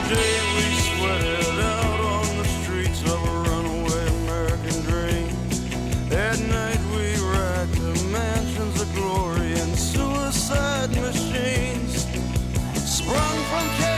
day we sweated out on the streets of a runaway American dream. At night we racked the mansions of glory and suicide machines sprung from